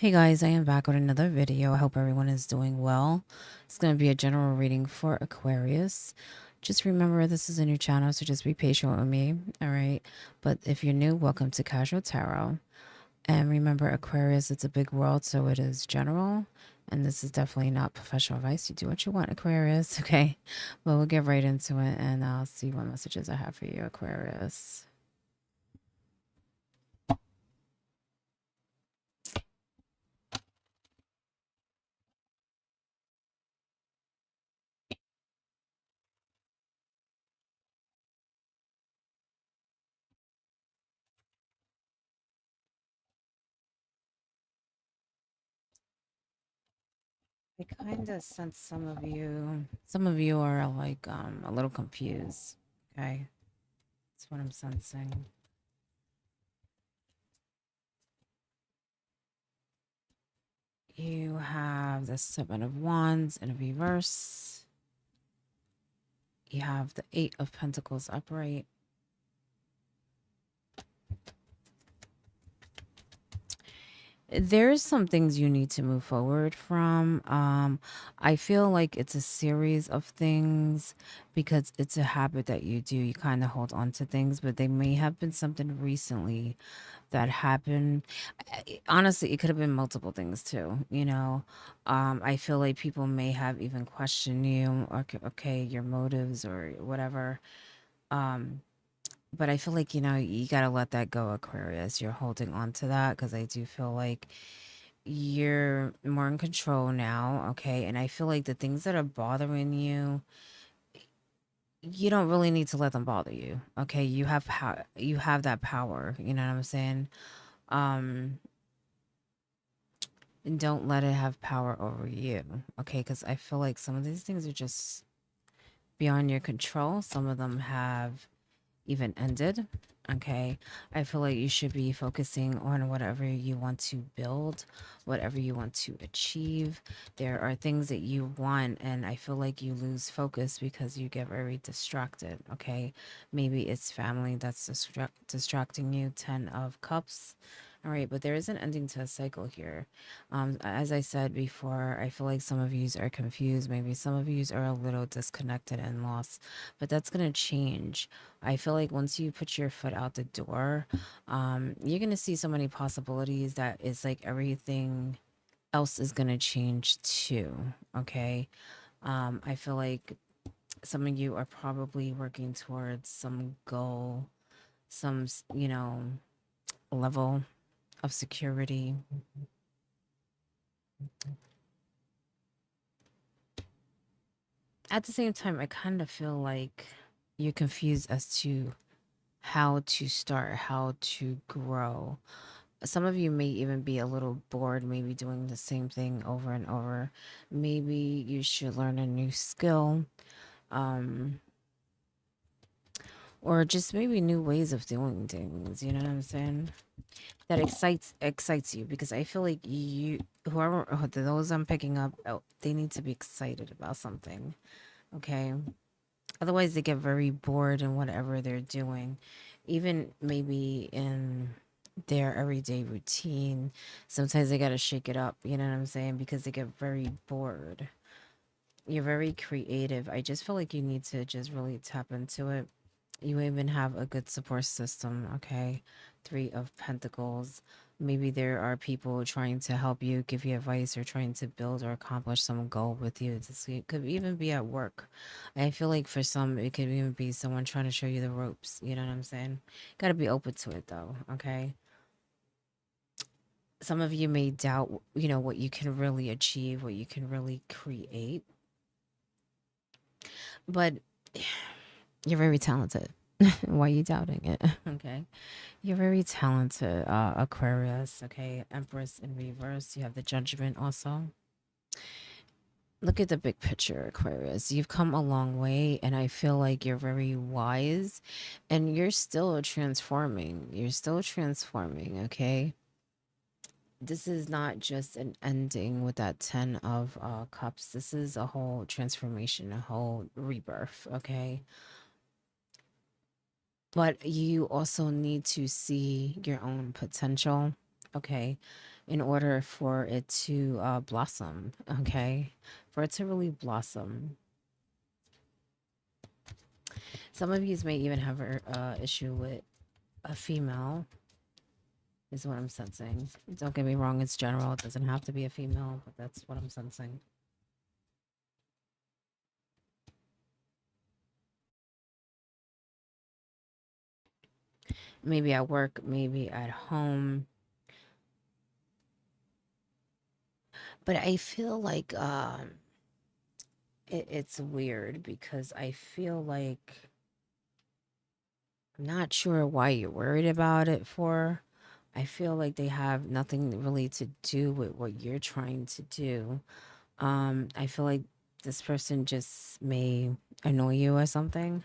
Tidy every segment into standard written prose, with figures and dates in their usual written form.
Hey guys, I am back with another video. I hope everyone is doing well. It's going to be a general reading for Aquarius. Just remember, this is a new channel, so just be patient with me, all right? But if you're new, welcome to Casual Tarot. And remember, Aquarius, it's a big world, so it is general. And this is definitely not professional advice. You do what you want, Aquarius, okay? But we'll get right into it, and I'll see what messages I have for you, Aquarius. I kind of sense some of you are like a little confused. Okay, that's what I'm sensing. You have the Seven of Wands in a reverse. You have the Eight of Pentacles upright. There's some things you need to move forward from. I feel like it's a series of things because it's a habit that you do. You kind of hold on to things, but they may have been something recently that happened. Honestly, it could have been multiple things too, you know. I feel like people may have even questioned you or okay, your motives or whatever. Um, but I feel like, you got to let that go, Aquarius. You're holding on to that because I do feel like you're more in control now, okay? And I feel like the things that are bothering you, you don't really need to let them bother you, okay? You have that power, you know what I'm saying? Um and don't let it have power over you, okay? Because I feel like some of these things are just beyond your control. Some of them have even ended. Okay. I feel like you should be focusing on whatever you want to build, whatever you want to achieve. There are things that you want, and I feel like you lose focus because you get very distracted. Okay. Maybe it's family that's distracting you. 10 of Cups. All right, but there is an ending to a cycle here. As I said before, I feel like some of yous are confused. Maybe some of yous are a little disconnected and lost, but that's going to change. I feel like once you put your foot out the door, you're gonna see so many possibilities that it's like everything else is gonna change too. Okay. I feel like some of you are probably working towards some goal, some, level of security. At the same time, I kind of feel like you're confused as to how to start, how to grow. Some of you may even be a little bored, maybe doing the same thing over and over. Maybe you should learn a new skill, um, or just maybe new ways of doing things. You know what I'm saying? That excites you because I feel like those I'm picking up, they need to be excited about something. Okay. Otherwise, they get very bored in whatever they're doing, even maybe in their everyday routine. Sometimes they got to shake it up, you know what I'm saying? Because they get very bored. You're very creative. I just feel like you need to just really tap into it. You even have a good support system, okay? Three of Pentacles. Maybe there are people trying to help you, give you advice, or trying to build or accomplish some goal with you. It could even be at work. I feel like for some, it could even be someone trying to show you the ropes. You know what I'm saying? Got to be open to it, though, okay? Some of you may doubt, what you can really achieve, what you can really create, but you're very talented. Why are you doubting it? Okay. You're very talented, Aquarius. Okay. Empress in reverse. You have the Judgment also. Look at the big picture, Aquarius. You've come a long way, and I feel like you're very wise and you're still transforming. You're still transforming, okay? This is not just an ending with that 10 of cups. This is a whole transformation, a whole rebirth, okay? But you also need to see your own potential. okay, in order for it to blossom, okay, for it to really blossom. Some of you may even have a issue with a female, is what I'm sensing. Don't get me wrong, it's general. It doesn't have to be a female, but that's what I'm sensing. Maybe at work, maybe at home. But I feel like it's weird because I feel like I'm not sure why you're worried about it for. I feel like they have nothing really to do with what you're trying to do. I feel like this person just may annoy you or something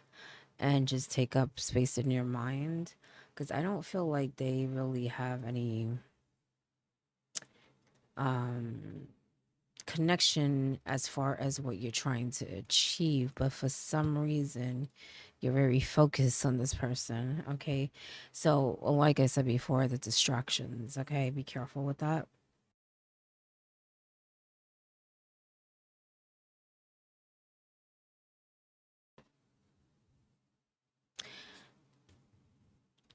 and just take up space in your mind because I don't feel like they really have any um connection as far as what you're trying to achieve, but for some reason you're very focused on this person. Okay, so like I said before, the distractions, okay, be careful with that.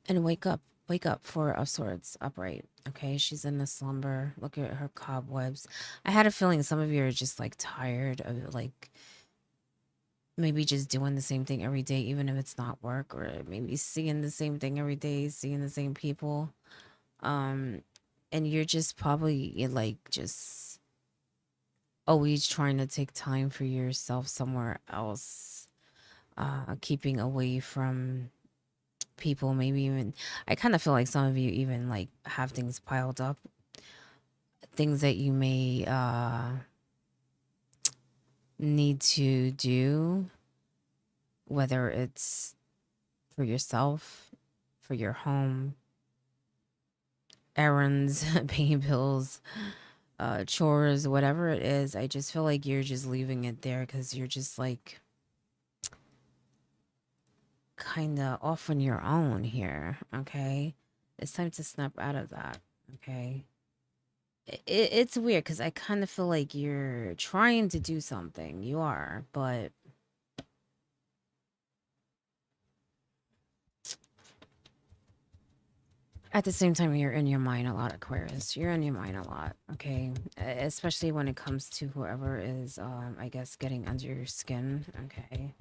And wake up, Four of Swords upright. Okay, she's in a slumber. Look at her cobwebs. I had a feeling some of you are just like tired of like maybe just doing the same thing every day, even if it's not work, or maybe seeing the same thing every day, seeing the same people. Um, and you're just probably like just always trying to take time for yourself somewhere else, keeping away from people. Maybe even I kind of feel like some of you even like have things piled up, things that you may need to do, whether it's for yourself, for your home, errands, paying bills, chores, whatever it is. I just feel like you're just leaving it there because you're just like kind of off on your own here. Okay, it's time to snap out of that. Okay, it's weird because I kind of feel like you're trying to do something. You are, but at the same time, you're in your mind a lot, Aquarius. You're in your mind a lot, okay? Especially when it comes to whoever is, I guess, getting under your skin, okay?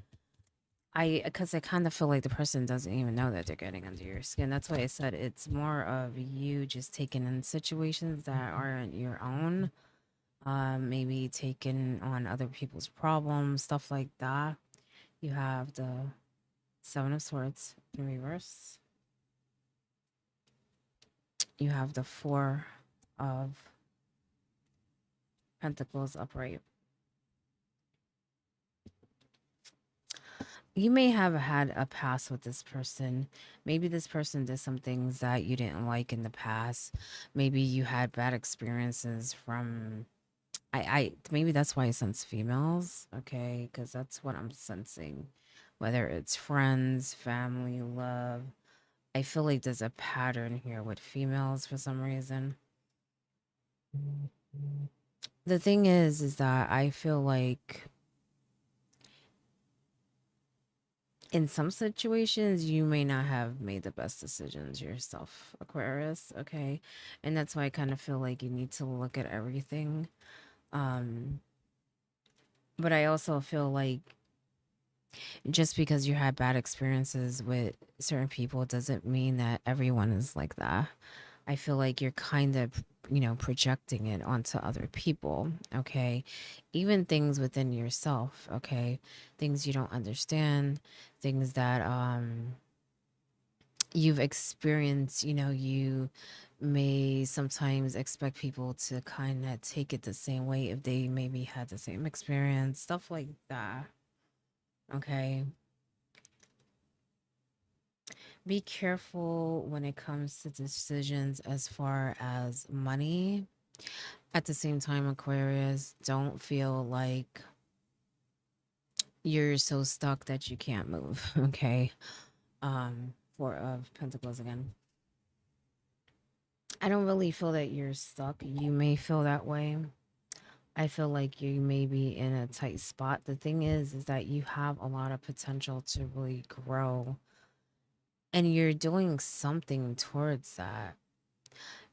Because I kind of feel like the person doesn't even know that they're getting under your skin. That's why I said it's more of you just taking in situations that aren't your own, maybe taking on other people's problems, stuff like that. You have the Seven of Swords in reverse. You have the Four of Pentacles upright. You may have had a past with this person. Maybe this person did some things that you didn't like in the past. Maybe you had bad experiences from maybe that's why I sense females, okay? Because that's what I'm sensing. Whether it's friends, family, love. I feel like there's a pattern here with females for some reason. The thing is that I feel like in some situations you may not have made the best decisions yourself, Aquarius, okay? And that's why I kind of feel like you need to look at everything. Um but I also feel like just because you had bad experiences with certain people doesn't mean that everyone is like that. I feel like you're kind of, projecting it onto other people, okay? Even things within yourself, okay? Things you don't understand, things that you've experienced, you may sometimes expect people to kind of take it the same way if they maybe had the same experience, stuff like that, okay? Be careful when it comes to decisions as far as money. At the same time, Aquarius, don't feel like you're so stuck that you can't move, okay? Four of Pentacles again. I don't really feel that you're stuck. You may feel that way. I feel like you may be in a tight spot. The thing is that you have a lot of potential to really grow, and you're doing something towards that.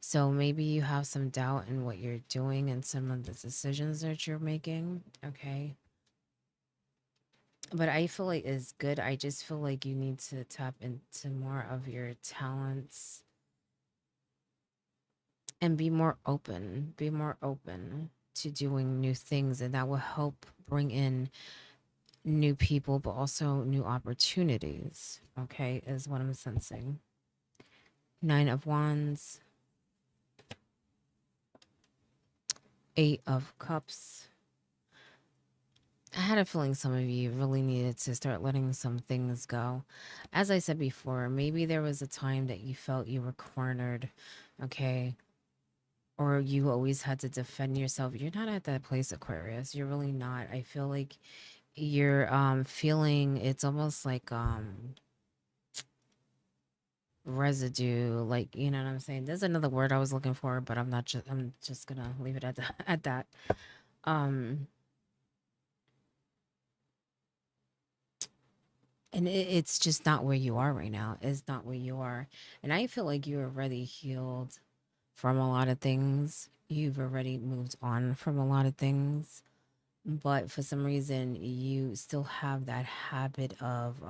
So maybe you have some doubt in what you're doing and some of the decisions that you're making. Okay. But I feel like it's good. I just feel like you need to tap into more of your talents and be more open. Be more open to doing new things, and that will help bring in new people, but also new opportunities. Okay, is what I'm sensing. Nine of Wands, Eight of Cups. I had a feeling some of you really needed to start letting some things go. As I said before, maybe there was a time that you felt you were cornered, okay? Or you always had to defend yourself. You're not at that place, Aquarius. You're really not. I feel like you're feeling it's almost like residue, like, you know what I'm saying? There's another word I was looking for, but I'm just gonna leave it at that at that. Um and it's just not where you are right now. It's not where you are. And I feel like you're already healed from a lot of things. You've already moved on from a lot of things. But for some reason, you still have that habit of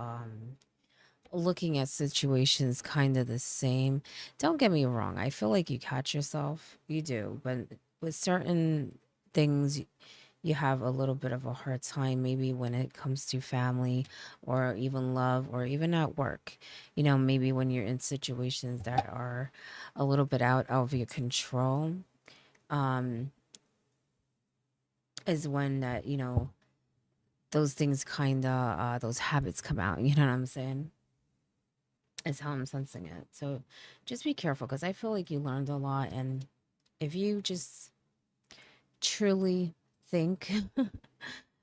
looking at situations kind of the same. Don't get me wrong. I feel like you catch yourself. You do. But with certain things, you have a little bit of a hard time, maybe when it comes to family or even love or even at work. You know, maybe when you're in situations that are a little bit out of your control, um, is when that, you know, those things kind of, those habits come out. You know what I'm saying? Is how I'm sensing it. So just be careful because I feel like you learned a lot. And if you just truly think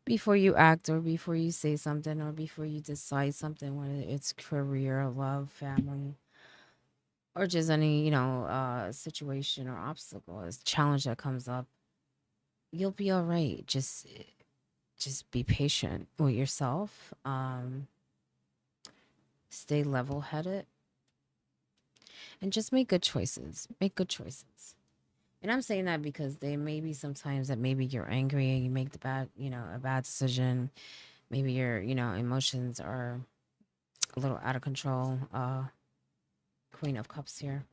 before you act or before you say something or before you decide something, whether it's career, love, family, or just any, you know, situation or obstacle, or challenge that comes up, you'll be all right. Just be patient with yourself. Stay level headed and just make good choices. Make good choices. And I'm saying that because there may be sometimes that maybe you're angry and you make the bad, you know, a bad decision. Maybe your, you know, emotions are a little out of control. Queen of Cups here.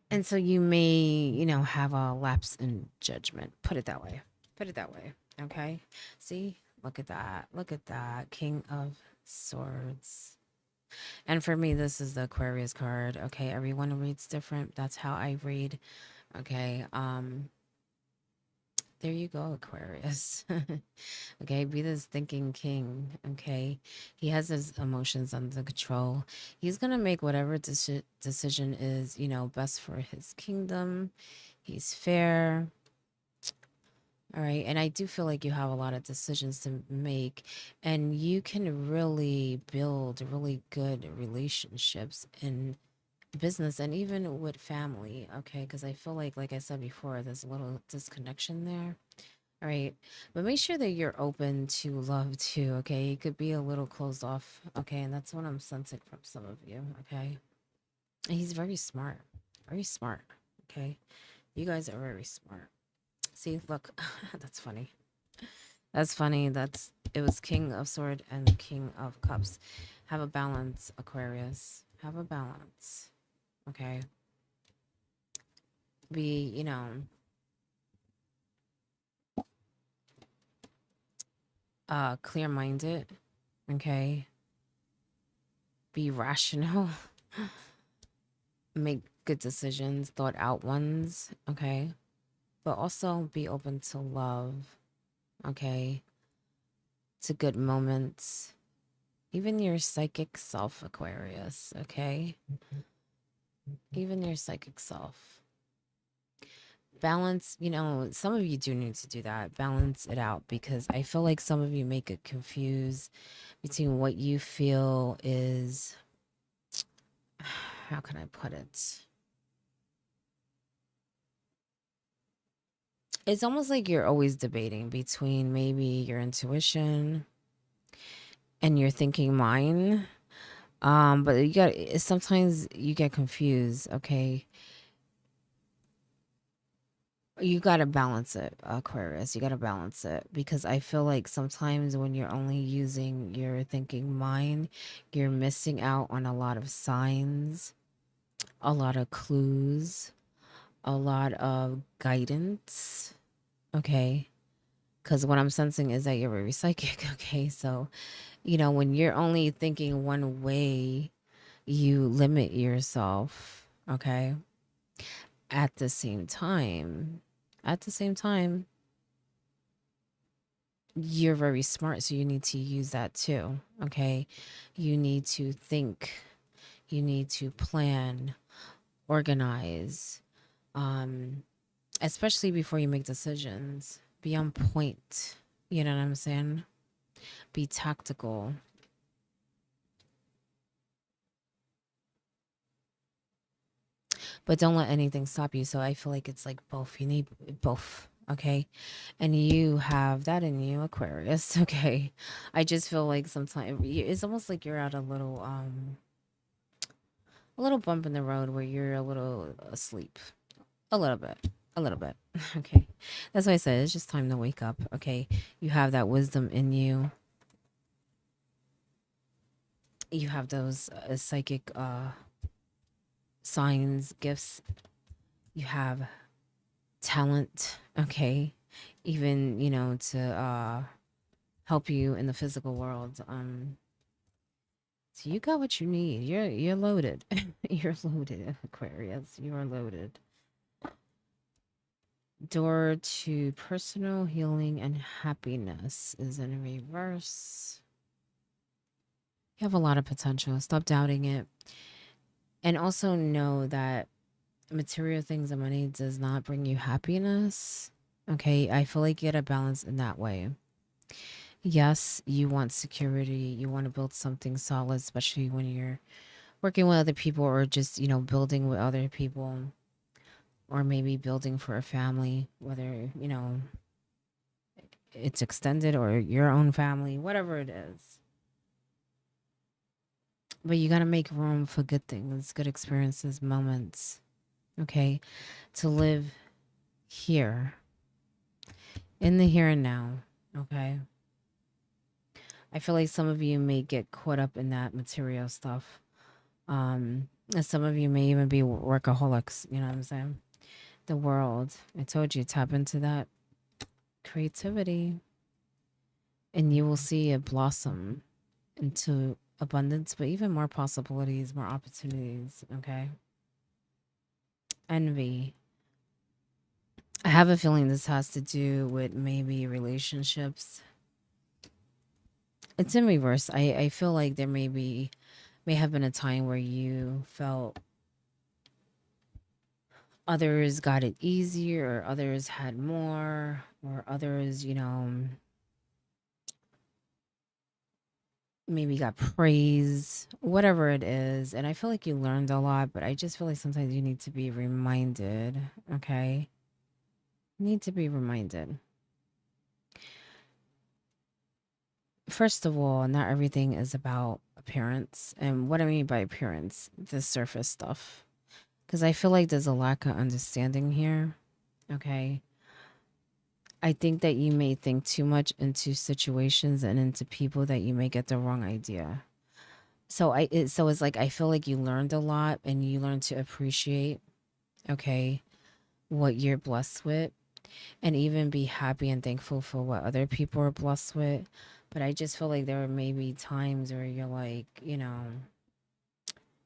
And so you may, you know, have a lapse in judgment. Put it that way. Put it that way. Okay. See, look at that. Look at that. King of Swords. And for me, this is the Aquarius card. Okay. Everyone reads different. That's how I read. Okay. There you go, Aquarius. Okay, be this thinking king. Okay, he has his emotions under control. He's gonna make whatever decision is, you know, best for his kingdom. He's fair. All right, and I do feel like you have a lot of decisions to make, and you can really build really good relationships in business and even with family. Okay, because I feel like I said before, there's a little disconnection there. All right. But make sure that you're open to love too, okay? You could be a little closed off, okay? And that's what I'm sensing from some of you, okay? And he's very smart. Very smart, okay? You guys are very smart. See, look, that's funny. That's funny. It was King of Sword and King of Cups. Have a balance, Aquarius. Have a balance. Okay. Be, you know, clear minded. Okay. Be rational. Make good decisions, thought out ones, okay? But also be open to love, okay? To good moments. Even your psychic self, Aquarius, okay? Even your psychic self. Balance, you know, some of you do need to do that. Balance it out because I feel like some of you may get confused between what you feel is how can I put it? It's almost like you're always debating between maybe your intuition and your thinking mind. But you got sometimes you get confused, okay? You got to balance it, Aquarius. You got to balance it because I feel like sometimes when you're only using your thinking mind, you're missing out on a lot of signs, a lot of clues, a lot of guidance, okay? Because what I'm sensing is that you're very psychic, okay? So, when you're only thinking one way, you limit yourself, okay? At the same time, at the same time, you're very smart, so you need to use that too, okay? You need to think, you need to plan, organize, um, especially before you make decisions. Be on point, you know what I'm saying? Be tactical. But don't let anything stop you. So I feel like it's like both. You need both. Okay. And you have that in you, Aquarius. Okay. I just feel like sometimes it's almost like you're at a little bump in the road where you're a little asleep. A little bit. A little bit. Okay. That's why I said it's just time to wake up. Okay. You have that wisdom in you. You have those psychic signs, gifts. You have talent, okay? Even, to help you in the physical world. So you got what you need. You're loaded. You're loaded, Aquarius. You are loaded. Door to personal healing and happiness is in reverse. You have a lot of potential. Stop doubting it. And also know that material things and money does not bring you happiness. Okay, I feel like you get a balance in that way. Yes, you want security. You want to build something solid, especially when you're working with other people or just, building with other people or maybe building for a family, whether, it's extended or your own family, whatever it is. But you got to make room for good things, good experiences, moments, okay? To live here, in the here and now, okay? I feel like some of you may get caught up in that material stuff. And some of you may even be workaholics, you know what I'm saying? The world. I told you, tap into that creativity and you will see it blossom into abundance, but even more possibilities, more opportunities, okay? Envy. I have a feeling this has to do with maybe relationships. It's in reverse. I feel like there may have been a time where you felt others got it easier or others had more or others, maybe got praise, whatever it is. And I feel like you learned a lot, but I just feel like sometimes you need to be reminded, okay? You need to be reminded. First of all, not everything is about appearance. And what I mean by appearance, the surface stuff. Because I feel like there's a lack of understanding here, okay? I think that you may think too much into situations and into people that you may get the wrong idea. So it's like I feel like you learned a lot and you learned to appreciate, okay, what you're blessed with and even be happy and thankful for what other people are blessed with. But I just feel like there may be times where you're like, you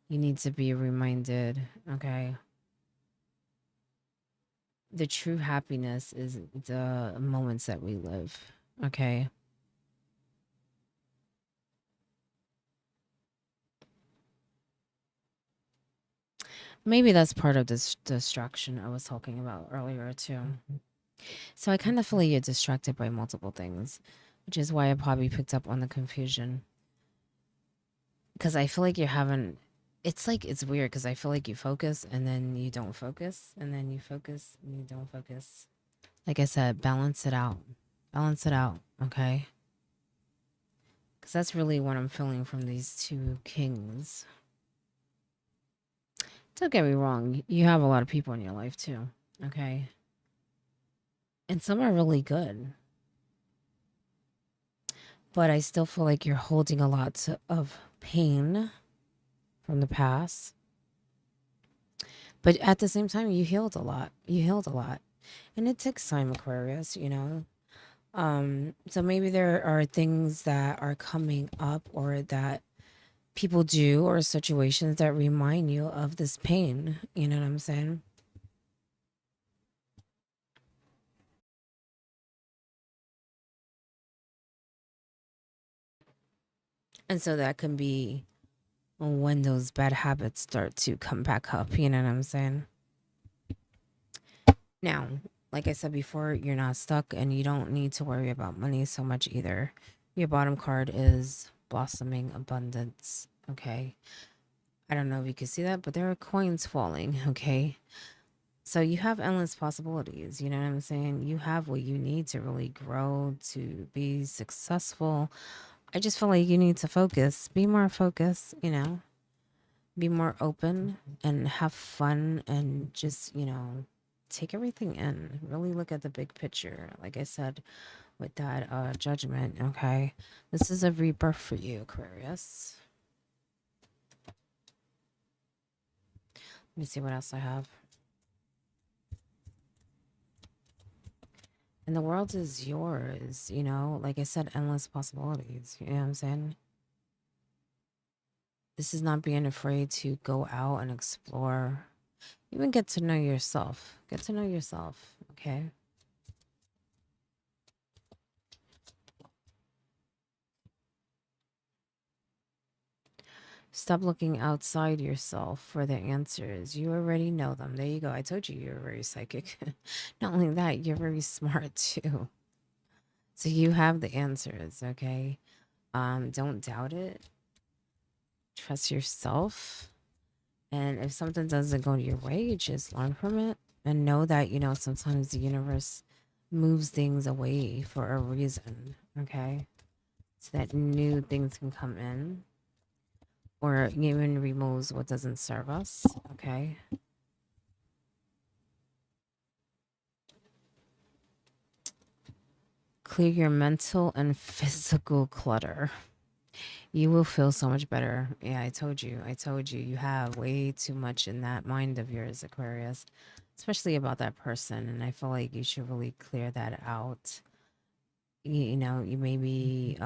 need to be reminded, okay? The true happiness is the moments that we live, okay? Maybe that's part of this distraction I was talking about earlier too. So I kind of feel like you're distracted by multiple things, which is why I probably picked up on the confusion. Because I feel like you're having It's like it's weird because I feel like you focus and then you don't focus, and then you focus and you don't focus. Like I said, balance it out. Balance it out, okay? Because that's really what I'm feeling from these two kings. Don't get me wrong, you have a lot of people in your life too, okay? And some are really good. But I still feel like you're holding a lot of pain from the past. But at the same time, you healed a lot. You healed a lot. And it takes time, Aquarius, you know? So maybe there are things that are coming up or that people do or situations that remind you of this pain. You know what I'm saying? And so that can be when those bad habits start to come back up. You know what I'm saying? Now, like I said before, you're not stuck and you don't need to worry about money so much either. Your bottom card is blossoming abundance. Okay. I don't know if you can see that, but there are coins falling. Okay. So you have endless possibilities. You know what I'm saying? You have what you need to really grow, to be successful. I just feel like you need to focus, be more focused, you know, be more open and have fun and just, you know, take everything in. Really look at the big picture. Like I said, with that judgment, okay? This is a rebirth for you, Aquarius. Let me see what else I have. And the world is yours, you know? Like I said, endless possibilities. You know what I'm saying? This is not being afraid to go out and explore. Even get to know yourself. Get to know yourself, okay? Stop looking outside yourself for the answers. You already know them. There you go. I told you you're very psychic. Not only that, you're very smart too. So you have the answers, okay? Don't doubt it. Trust yourself. And if something doesn't go your way, just learn from it and know that, you know, sometimes the universe moves things away for a reason, okay? So that new things can come in or even removes what doesn't serve us, okay? Clear your mental and physical clutter. You will feel so much better. Yeah, I told you. I told you. You have way too much in that mind of yours, Aquarius, especially about that person. And I feel like you should really clear that out. You know, you maybe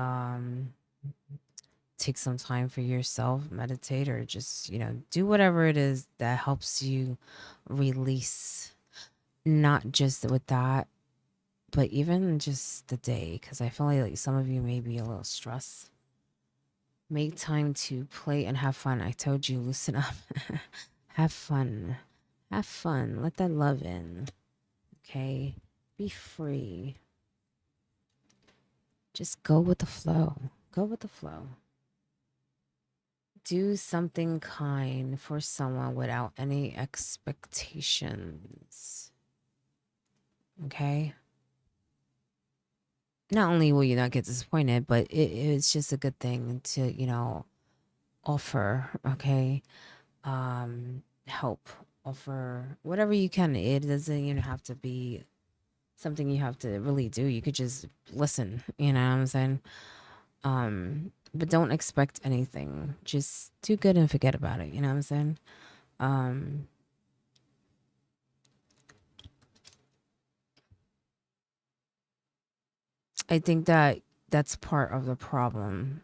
take some time for yourself, meditate, or just, you know, do whatever it is that helps you release, not just with that, but even just the day. Because I feel like some of you may be a little stressed. Make time to play and have fun. I told you, loosen up. Have fun. Have fun. Let that love in. Okay? Be free. Just go with the flow. Go with the flow. Do something kind for someone without any expectations. Okay? Not only will you not get disappointed, but it's just a good thing to, you know, offer. Okay? Help, offer whatever you can. It doesn't even have to be something you have to really do. You could just listen, you know what I'm saying? But don't expect anything. Just do good and forget about it, you know what I'm saying? um I think that that's part of the problem.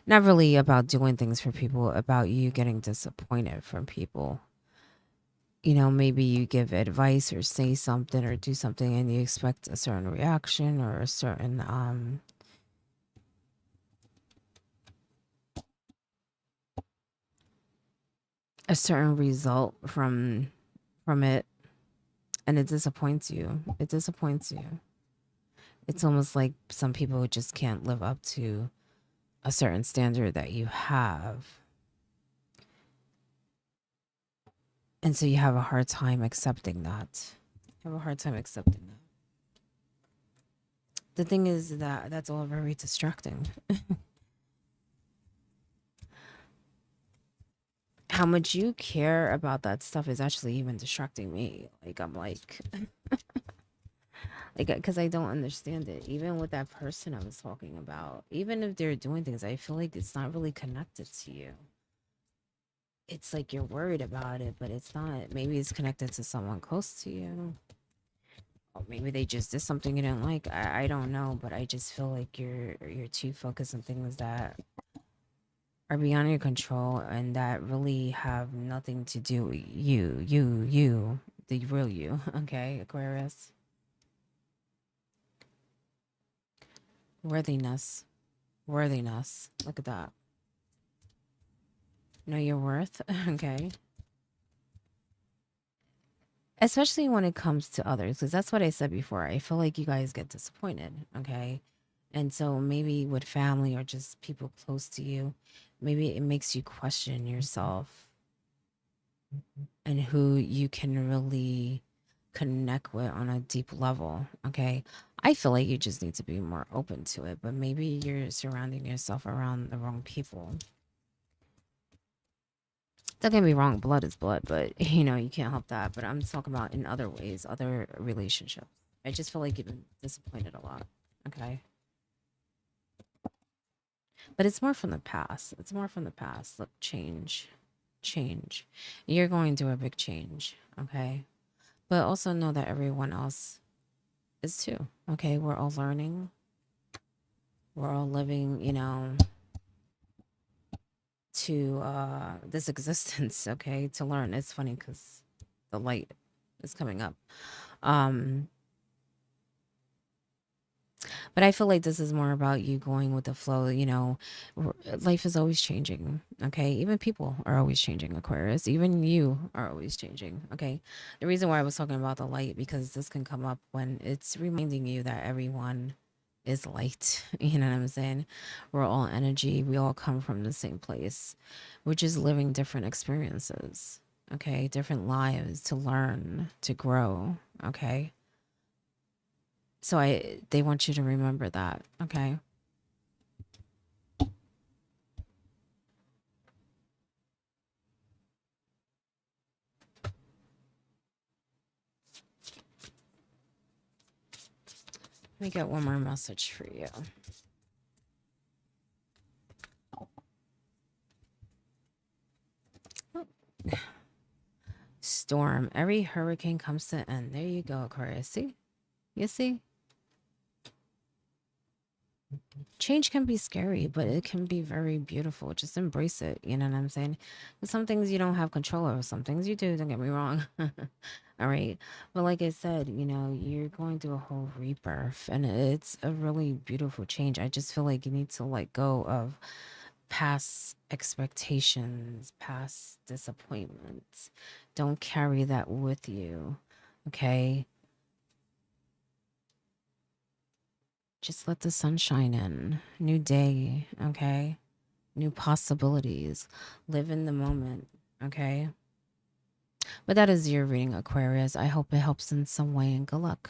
Not really about doing things for people, about you getting disappointed from people. You know, maybe you give advice or say something or do something and you expect a certain reaction or a certain result from it, and it disappoints you. It disappoints you. It's almost like some people just can't live up to a certain standard that you have. And so you have a hard time accepting that. You have a hard time accepting that. The thing is that that's all very distracting. How much you care about that stuff is actually even distracting me. Like, I'm like, because I don't understand it. Even with that person I was talking about, even if they're doing things, I feel like it's not really connected to you. It's like you're worried about it, but it's not. Maybe it's connected to someone close to you. Or maybe they just did something you didn't like. I don't know, but I just feel like you're too focused on things that are beyond your control and that really have nothing to do with you, the real you. Okay, Aquarius. Worthiness. Worthiness. Look at that. Know your worth. Okay. Especially when it comes to others, because that's what I said before. I feel like you guys get disappointed. Okay. And so maybe with family or just people close to you, maybe it makes you question yourself and who you can really connect with on a deep level. Okay. I feel like you just need to be more open to it, but maybe you're surrounding yourself around the wrong people. Don't get me wrong, blood is blood, but you can't help that. But I'm talking about in other ways, other relationships. I just feel like you've been disappointed a lot. Okay. But it's more from the past. It's more from the past. Look, change. Change. You're going through a big change. Okay. But also know that everyone else is too. Okay. We're all learning. We're all living, to this existence, okay, to learn. It's funny because the light is coming up. Um, but I feel like this is more about you going with the flow. Life is always changing. Okay. Even people are always changing, Aquarius. Even you are always changing. Okay. The reason why I was talking about the light, because this can come up when it's reminding you that everyone is light. You know what I'm saying? We're all energy. We all come from the same place. We're just living different experiences. Okay. Different lives to learn, to grow. Okay. So they want you to remember that, okay? Let me get one more message for you. Storm. Every hurricane comes to an end. There you go, Aquarius. See? You see? Change can be scary, but it can be very beautiful. Just embrace it. You know what I'm saying? Some things you don't have control over. Some things you do. Don't get me wrong. All right. But like I said, you're going through a whole rebirth and it's a really beautiful change. I just feel like you need to let go of past expectations, past disappointments. Don't carry that with you. Okay. Just let the sun shine in. New day. Okay. New possibilities. Live in the moment. Okay. But that is your reading, Aquarius. I hope it helps in some way and good luck.